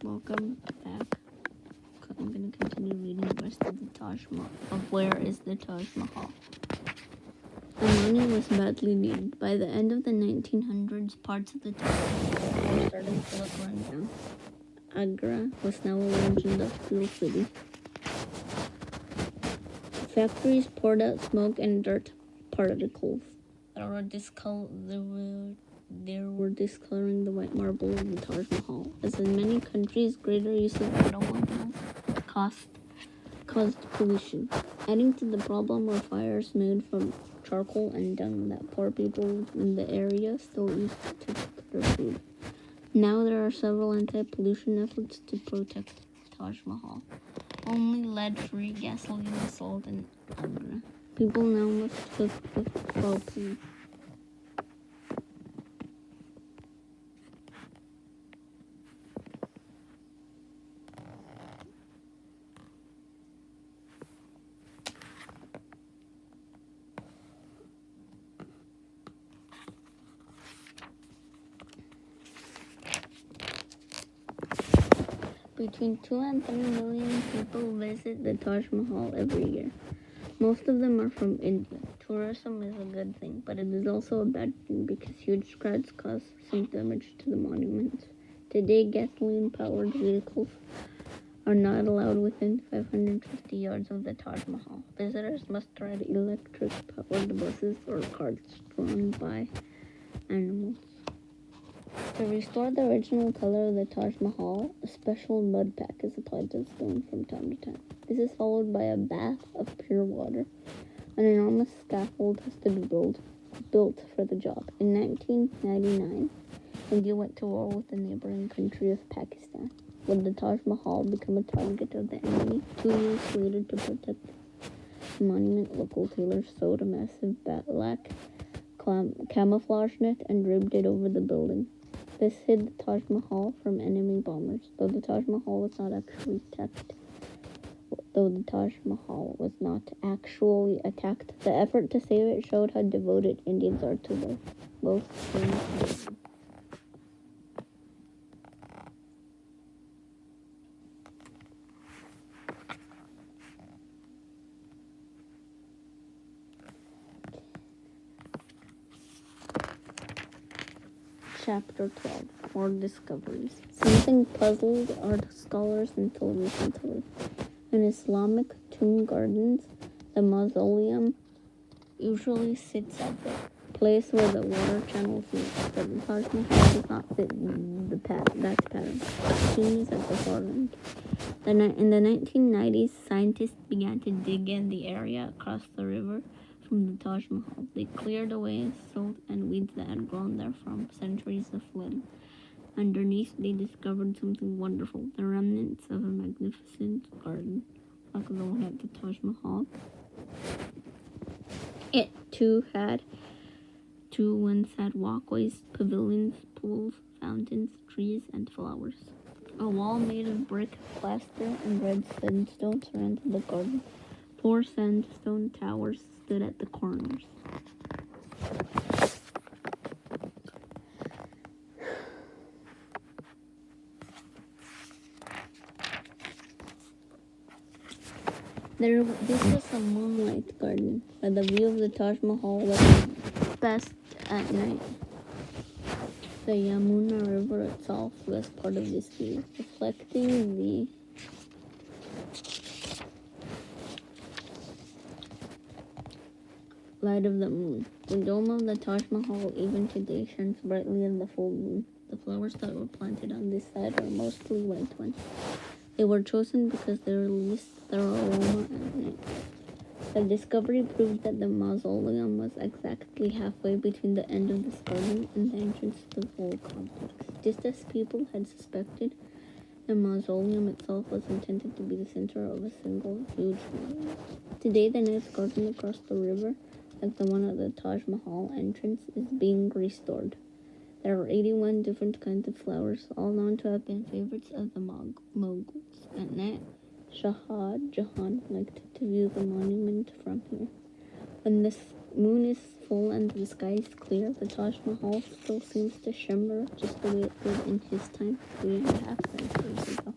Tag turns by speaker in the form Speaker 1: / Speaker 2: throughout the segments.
Speaker 1: Welcome back. I'm going to continue reading the rest of the Taj Mahal. Where is the Taj Mahal? The money was badly needed. By the end of the 1900s, parts of the Taj Mahal were starting to look run down. Agra was now a large industrial city. Factories poured out smoke and dirt particles. They were discoloring the white marble of the Taj Mahal. As in many countries, greater use of automobiles caused pollution. Adding to the problem were fires made from charcoal and dung that poor people in the area still used to cook their food. Now there are several anti-pollution efforts to protect Taj Mahal. Only lead-free gasoline is sold in Agra. People now must cook with propane. Between 2 and 3 million people visit the Taj Mahal every year. Most of them are from India. Tourism is a good thing, but it is also a bad thing because huge crowds cause some damage to the monuments. Today, gasoline-powered vehicles are not allowed within 550 yards of the Taj Mahal. Visitors must ride electric-powered buses or carts drawn by animals. To restore the original color of the Taj Mahal, a special mud pack is applied to the stone from time to time. This is followed by a bath of pure water. An enormous scaffold has to be built for the job. In 1999, India went to war with the neighboring country of Pakistan. Would the Taj Mahal become a target of the enemy? 2 years later, to protect the monument, local tailors sewed a massive black camouflage net and draped it over the building. This hid the Taj Mahal from enemy bombers. Though the Taj Mahal was not actually attacked, the effort to save it showed how devoted Indians are to their most famous religion. Chapter 12. More discoveries. Something puzzled art scholars until recently. In Islamic tomb gardens, the mausoleum usually sits at the place where the water channels meet, but the Taj Mahal does not fit that pattern. The tomb is at the far end. In the 1990s, scientists began to dig in the area across the river from the Taj Mahal. They cleared away silt and weeds that had grown there from centuries of flooding. Underneath, they discovered something wonderful, the remnants of a magnificent garden, like the one at the Taj Mahal. It, too, once had walkways, pavilions, pools, fountains, trees, and flowers. A wall made of brick, plaster, and red sandstone surrounded the garden. 4 sandstone towers stood at the corners. This was a moonlight garden, but the view of the Taj Mahal was best at night. The Yamuna River itself was part of this view, reflecting the light of the moon. The dome of the Taj Mahal even today shines brightly in the full moon. The flowers that were planted on this side are mostly white ones. They were chosen because they released their aroma at night. The discovery proved that the mausoleum was exactly halfway between the end of this garden and the entrance to the whole complex. Just as people had suspected, the mausoleum itself was intended to be the center of a single huge monument. Today, the nice garden across the river, like the one at the Taj Mahal entrance, is being restored. There are 81 different kinds of flowers, all known to have been favorites of the Mughals. At night, Shah Jahan liked to view the monument from here. When the moon is full and the sky is clear, the Taj Mahal still seems to shimmer just the way it did in his time 3.5 centuries ago.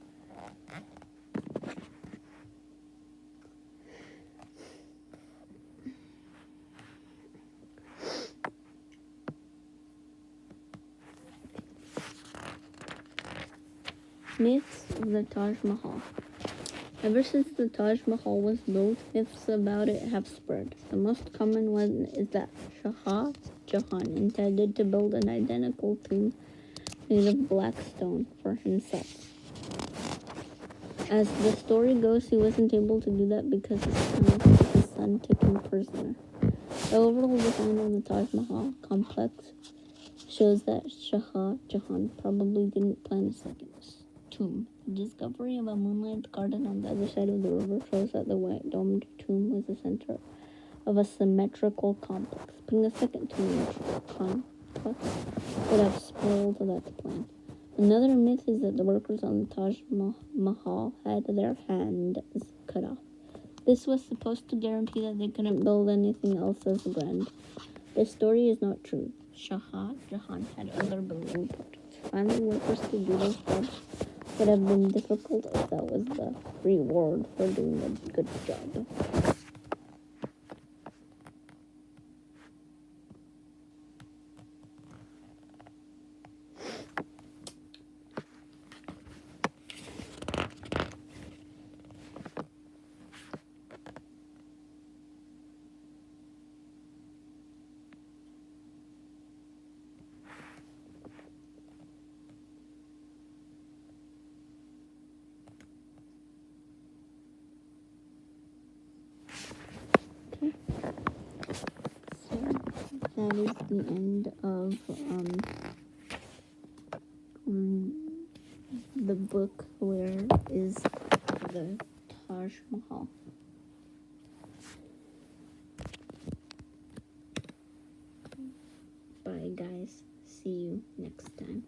Speaker 1: Myths of the Taj Mahal. Ever since the Taj Mahal was built, myths about it have spread. The most common one is that Shah Jahan intended to build an identical tomb made of black stone for himself. As the story goes, he wasn't able to do that because his son took him prisoner. The overall design of the Taj Mahal complex shows that Shah Jahan probably didn't plan a second tomb. The discovery of a moonlit garden on the other side of the river shows that the white domed tomb was the center of a symmetrical complex. Putting a second tomb in the complex would have spoiled that plan. Another myth is that the workers on the Taj Mahal had their hands cut off. This was supposed to guarantee that they couldn't build anything else as grand. This story is not true. Shah Jahan had other building projects. Finding workers to do those jobs would have been difficult if that was the reward for doing a good job. That is the end of the book Where is the Taj Mahal? Bye guys, see you next time.